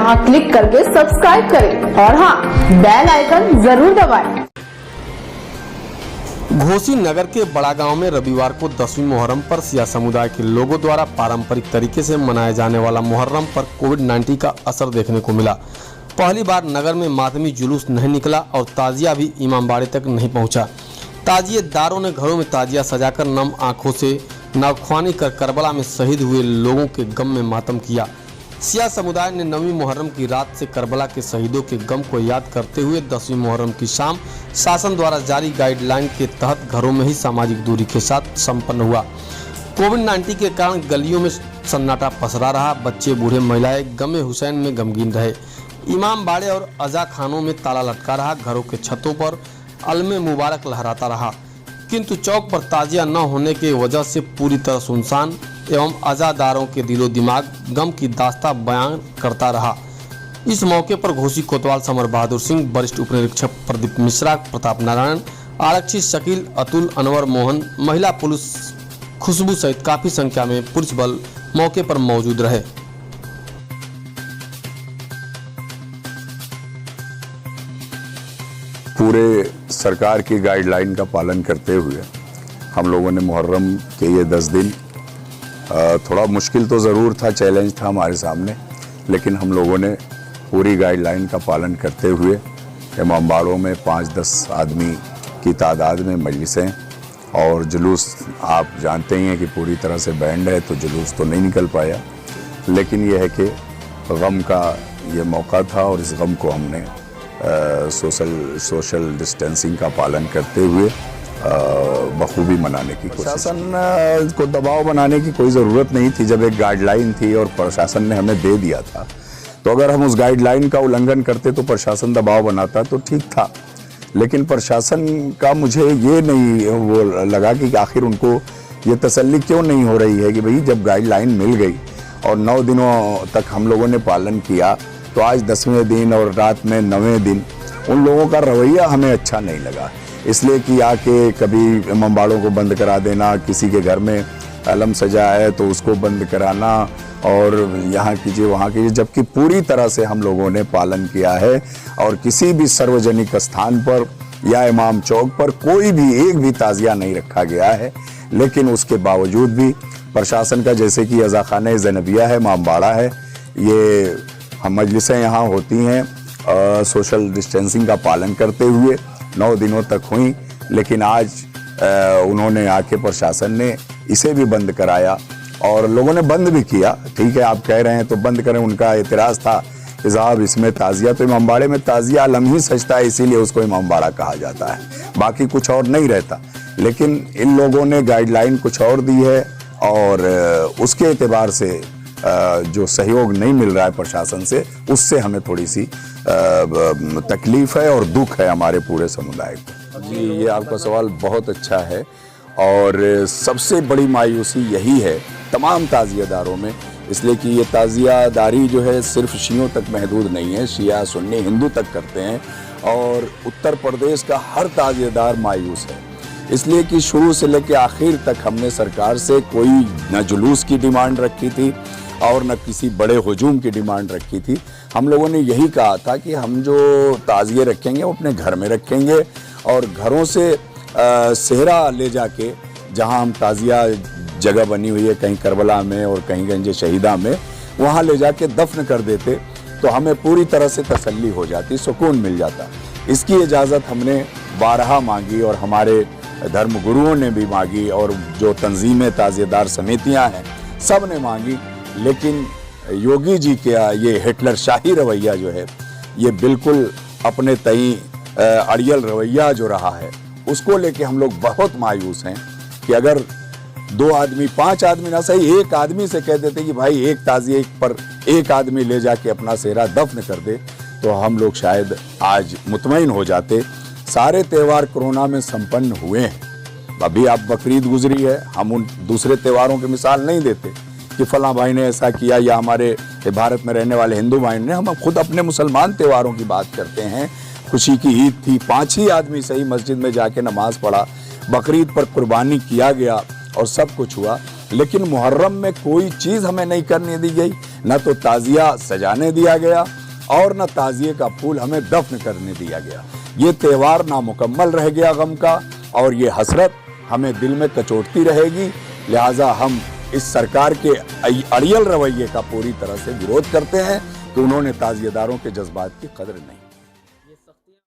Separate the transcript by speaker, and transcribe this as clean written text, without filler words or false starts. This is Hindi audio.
Speaker 1: यहाँ क्लिक करके सब्सक्राइब करें और हाँ, बेल आइकन जरूर दबाएं।
Speaker 2: घोसी नगर के बड़ा गांव में रविवार को 10वीं मुहर्रम पर सिया समुदाय के लोगों द्वारा पारंपरिक तरीके से मनाए जाने वाला मुहर्रम पर कोविड-19 का असर देखने को मिला। पहली बार नगर में मातमी जुलूस नहीं निकला और ताजिया भी इमामबाड़े तक नहीं पहुंचा। ताजिएदारों ने घरों में ताजिया सजाकर नम आंखों से नागख्वानी कर करबला में शहीद हुए लोगों के गम में मातम किया। सिया समुदाय ने 9वीं मुहर्रम की रात से करबला के शहीदों के गम को याद करते हुए 10वीं मुहर्रम की शाम शासन द्वारा जारी गाइडलाइन के तहत घरों में ही सामाजिक दूरी के साथ संपन्न हुआ। कोविड-19 के कारण गलियों में सन्नाटा पसरा रहा। बच्चे, बूढ़े, महिलाएं गमे हुसैन में गमगीन रहे। इमामबाड़े और अजा खानों में ताला लटका रहा। घरों के छतों पर अलमे मुबारक लहराता रहा, किंतु चौक पर ताजिया न होने की वजह से पूरी तरह सुनसान एवं अजादारों के दिलो दिमाग गम की दास्तां बयान करता रहा। इस मौके पर घोसी कोतवाल समर बहादुर सिंह, वरिष्ठ उप निरीक्षक प्रदीप मिश्रा, प्रताप नारायण, आरक्षी शकील, अतुल, अनवर मोहन, महिला पुलिस खुशबू सहित काफी संख्या में पुलिस बल मौके पर मौजूद रहे।
Speaker 3: पूरे सरकार की गाइडलाइन का पालन करते हुए हम लोगों ने मुहर्रम के ये 10 दिन थोड़ा मुश्किल तो ज़रूर था, चैलेंज था हमारे सामने, लेकिन हम लोगों ने पूरी गाइडलाइन का पालन करते हुए इमामबाड़ों में 5-10 आदमी की तादाद में मजलिसें और जुलूस, आप जानते ही हैं कि पूरी तरह से बैंड है तो जुलूस तो नहीं निकल पाया, लेकिन यह है कि गम का ये मौका था और इस गम को हमने सोशल डिस्टेंसिंग का पालन करते हुए बखूबी मनाने की कोशिश। प्रशासन को दबाव बनाने की कोई ज़रूरत नहीं थी। जब एक गाइडलाइन थी और प्रशासन ने हमें दे दिया था, तो अगर हम उस गाइडलाइन का उल्लंघन करते तो प्रशासन दबाव बनाता तो ठीक था, लेकिन प्रशासन का मुझे ये नहीं वो लगा कि आखिर उनको ये तसल्ली क्यों नहीं हो रही है कि भाई जब गाइडलाइन मिल गई और 9 दिनों तक हम लोगों ने पालन किया, तो आज 10वें दिन और रात में 9वें दिन उन लोगों का रवैया हमें अच्छा नहीं लगा। इसलिए कि आके कभी इमामबाड़ों को बंद करा देना, किसी के घर में अलम सजा है तो उसको बंद कराना और यहाँ कीजिए वहाँ कीजिए, जबकि पूरी तरह से हम लोगों ने पालन किया है और किसी भी सार्वजनिक स्थान पर या इमाम चौक पर कोई भी एक भी ताजिया नहीं रखा गया है। लेकिन उसके बावजूद भी प्रशासन का, जैसे कि अज़ा खाने ज़ैनबिया है, इमामबाड़ा है, ये हम मजलिसें यहाँ होती हैं सोशल डिस्टेंसिंग का पालन करते हुए 9 दिनों तक हुई, लेकिन आज उन्होंने आके प्रशासन ने इसे भी बंद कराया और लोगों ने बंद भी किया। ठीक है, आप कह रहे हैं तो बंद करें, उनका एतराज़ था कि साहब इसमें ताजिया, तो इमामबाड़े में ताजिया अलम ही सजता है, इसीलिए उसको इमामबाड़ा कहा जाता है, बाकी कुछ और नहीं रहता। लेकिन इन लोगों ने गाइडलाइन कुछ और दी है और उसके एतबार से जो सहयोग नहीं मिल रहा है प्रशासन से, उससे हमें थोड़ी सी तकलीफ है और दुख है हमारे पूरे समुदाय को। जी, ये आपका सवाल बहुत अच्छा है और सबसे बड़ी मायूसी यही है तमाम ताजियादारों में, इसलिए कि ये ताजियादारी जो है सिर्फ शियों तक महदूद नहीं है, शिया, सुन्नी, हिंदू तक करते हैं और उत्तर प्रदेश का हर ताजियादार मायूस है। इसलिए कि शुरू से लेकर आखिर तक हमने सरकार से कोई न जुलूस की डिमांड रखी थी और न किसी बड़े हुजूम की डिमांड रखी थी। हम लोगों ने यही कहा था कि हम जो ताज़िए रखेंगे वो अपने घर में रखेंगे और घरों से सेहरा ले जाके, जहां हम ताज़िया जगह बनी हुई है कहीं करबला में और कहीं गंज शहीदा में, वहां ले जाके दफन कर देते तो हमें पूरी तरह से तसल्ली हो जाती, सुकून मिल जाता। इसकी इजाज़त हमने बारहा मांगी और हमारे धर्म गुरुओं ने भी मांगी और जो तंजीमें, ताज़िएदार समितियाँ हैं, सब ने मांगी, लेकिन योगी जी का ये हिटलर शाही रवैया जो है, ये बिल्कुल अपने तई अड़ियल रवैया जो रहा है, उसको लेके हम लोग बहुत मायूस हैं कि अगर 2 आदमी, 5 आदमी ना सही, 1 आदमी से कह देते कि भाई एक ताज़िए पर 1 आदमी ले जाके अपना सेहरा दफन कर दे, तो हम लोग शायद आज मुतमईन हो जाते। सारे त्यौहार कोरोना में संपन्न हुए हैं। अभी आप बकरीद गुजरी है, हम उन दूसरे त्योहारों की मिसाल नहीं देते कि फलां भाई ने ऐसा किया या हमारे भारत में रहने वाले हिंदू भाई ने, हम खुद अपने मुसलमान त्योहारों की बात करते हैं। खुशी की ईद थी, 5 ही आदमी सही मस्जिद में जाके नमाज पढ़ा, बकरीद पर कुर्बानी किया गया और सब कुछ हुआ। लेकिन मुहर्रम में कोई चीज़ हमें नहीं करने दी गई, न तो ताज़िया सजाने दिया गया और न ताज़िए का फूल हमें दफन करने दिया गया। ये त्यौहार नामुकम्मल रह गया गम का, और ये हसरत हमें दिल में कचोटती रहेगी। लिहाजा हम इस सरकार के अड़ियल रवैये का पूरी तरह से विरोध करते हैं कि उन्होंने ताज़िएदारों के जज्बात की कदर नहीं।